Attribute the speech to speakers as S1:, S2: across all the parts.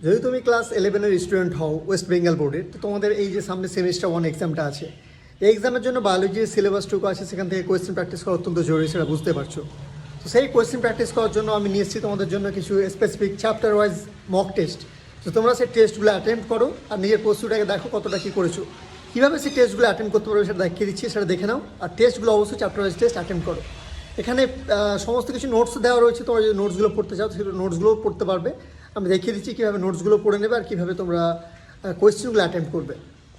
S1: যদি তুমি class 11-এর student হও ওয়েস্ট বেঙ্গল বোর্ডের, তো তোমাদের এই যে সামনে সেমিস্টার 1 এক্সামটা আছে, এই এক্সামের জন্য বায়োলজির সিলেবাসটুকু আছে, সেখান থেকে কোয়েশ্চেন প্র্যাকটিস করা অত্যন্ত জরুরি, সেটা বুঝতে পারছো। তো সেই কোয়েশ্চেন প্র্যাকটিস করার জন্য আমি নিয়ে এসেছি তোমাদের জন্য কিছু specific chapter wise mock test. তো তোমরা সেই টেস্টগুলো অ্যাটেন্ড করো আর নিজের প্রস্তুতিটাকে দেখো কতটা কী করেছো, কীভাবে সেই টেস্টগুলো অ্যাটেন্ড করতে পারবে সেটা দেখিয়ে দিচ্ছি, সেটা দেখে নাও। আর টেস্টগুলো অবশ্যই চ্যাপ্টার ওয়াইজ টেস্ট অ্যাটেন্ড করো। এখানে সমস্ত কিছু নোটস দেওয়া রয়েছে, তোমরা যদি নোটসগুলো পড়তে চাও সেগুলো নোটসগুলোও পড়তে পারবে। আমি দেখিয়ে দিচ্ছি কীভাবে নোটসগুলো পড়ে নেবে আর কীভাবে তোমরা কোয়েশ্চেনগুলো অ্যাটেম্প করবে।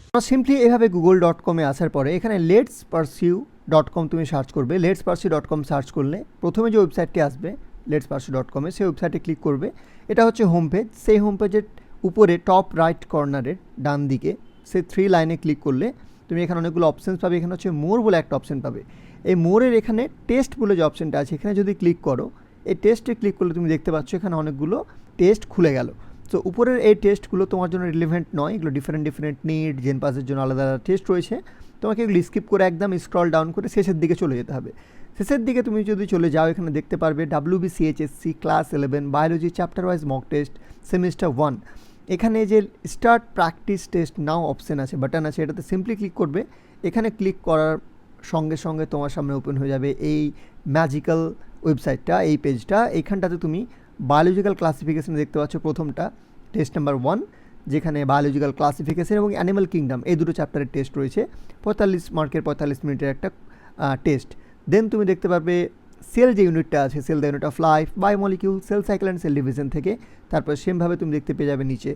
S1: তোমরা সিম্পলি এভাবে google.com-এ আসার পরে এখানে letspursue.com তুমি সার্চ করবে। letspursue.com সার্চ করলে প্রথমে যে ওয়েবসাইটটি আসবে letspursue.com-এ, সেই ওয়েবসাইটে ক্লিক করবে। এটা হচ্ছে হোম পেজ। সেই হোম পেজের উপরে টপ রাইট কর্নারের ডান দিকে সেই 3 লাইনে ক্লিক করলে তুমি এখানে অনেকগুলো অপশানস পাবে। এখানে হচ্ছে মোর বলে একটা অপশান পাবে। এই মোরের এখানে টেস্ট বলে যে অপশানটা আছে, এখানে যদি ক্লিক করো, এই টেস্টে ক্লিক করলে তুমি দেখতে পাচ্ছ এখানে অনেকগুলো টেস্ট খুলে গেল। তো উপরের এই টেস্টগুলো তোমার জন্য রিলেভেন্ট নয়, এগুলো ডিফারেন্ট নিট জেনপাসের জন্য আলাদা আলাদা টেস্ট রয়েছে। তোমাকে এগুলো স্কিপ করে একদম স্ক্রল ডাউন করে শেষের দিকে চলে যেতে হবে। শেষের দিকে তুমি যদি চলে যাও, এখানে দেখতে পারবে WBCHSC class 11 biology chapter wise mock test semester 1। এখানে যে স্টার্ট প্র্যাকটিস টেস্ট নাও অপশান আছে, বাটন আছে, এটাতে সিম্পলি ক্লিক করবে। এখানে ক্লিক করার সঙ্গে সঙ্গে তোমার সামনে ওপেন হয়ে যাবে এই ম্যাজিক্যাল ওয়েবসাইটটা, এই পেজটা। এইখানটাতে তুমি বায়োলজিক্যাল ক্লাসিফিকেশন দেখতে পাচ্ছ প্রথমটা, টেস্ট নাম্বার 1, যেখানে বায়োলজিক্যাল ক্লাসিফিকেশন এবং অ্যানিমাল কিংডম এই দুটো চ্যাপ্টারের টেস্ট রয়েছে। 45 মার্কের 45 মিনিটের একটা টেস্ট। দেন তুমি দেখতে পারবে সেল যে ইউনিটটা আছে, cell the unit of life, biomolecule, cell cycle and cell division থেকে। তারপর সেমভাবে তুমি দেখতে পেয়ে যাবে নিচে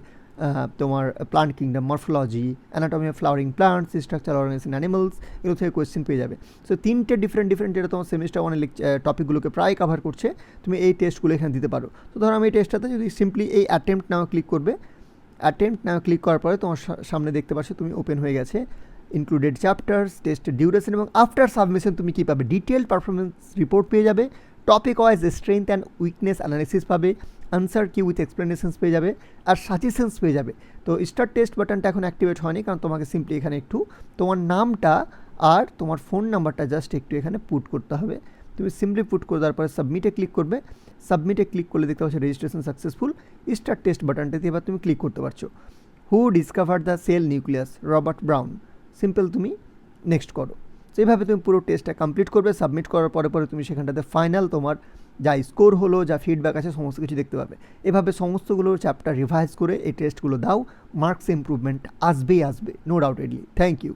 S1: তোমার plant kingdom, morphology, anatomy of flowering plants, structure organism animals, এগুলো থেকে কোয়েশ্চেন পেয়ে যাবে। সো 3টে ডিফারেন্ট যেটা তোমার সেমিস্টার 1 টপিকগুলোকে প্রায় কভার করছে, তুমি এই টেস্টগুলো এখানে দিতে পারো। তো ধরো আমি এই টেস্টটাতে যদি সিম্পলি এই অ্যাটেম্প্ট নাও ক্লিক করবে, অ্যাটেম্প্ট নাও ক্লিক করার পরে তোমার সামনে দেখতে পাচ্ছ তুমি ওপেন হয়ে গেছে ইনক্লুডেড চ্যাপ্টার্স, টেস্টের ডিউরেশন, এবং আফটার সাবমিশন তুমি কী পাবে, ডিটেলড পারফরমেন্স রিপোর্ট পেয়ে যাবে, topic wise strength and weakness analysis পাবে, আনসার কি উইথ এক্সপ্লেনেশনস পেয়ে যাবে, আর সাজেশনস পেয়ে যাবে। তো স্টার্ট টেস্ট বাটনটা এখন অ্যাক্টিভেট হয়নি, কারণ তোমাকে সিম্পলি এখানে একটু তোমার নামটা আর তোমার ফোন নাম্বারটা জাস্ট একটু এখানে পুট করতে হবে। তুমি সিম্পলি পুট করে দেওয়ার পরে সাবমিটে ক্লিক করবে। সাবমিটে ক্লিক করলে দেখতে পাচ্ছ রেজিস্ট্রেশন সাকসেসফুল। স্টার্ট টেস্ট বাটনটাতে এবার তুমি ক্লিক করতে পারছো। Who discover the cell nucleus, Robert Brown. Simple তুমি নেক্সট করো। তো এইভাবে তুমি পুরো টেস্টটা কমপ্লিট করবে। সাবমিট করার পরে তুমি সেখানটাতে ফাইনাল তোমার যা স্কোর হলো, যা ফিডব্যাক আছে, সমস্ত কিছু দেখতে পাবে। এভাবে সমস্তগুলো চ্যাপ্টার রিভাইজ করে এই টেস্টগুলো দাও, মার্কস ইমপ্রুভমেন্ট আসবেই আসবে, নো ডাউটেডলি। Thank you.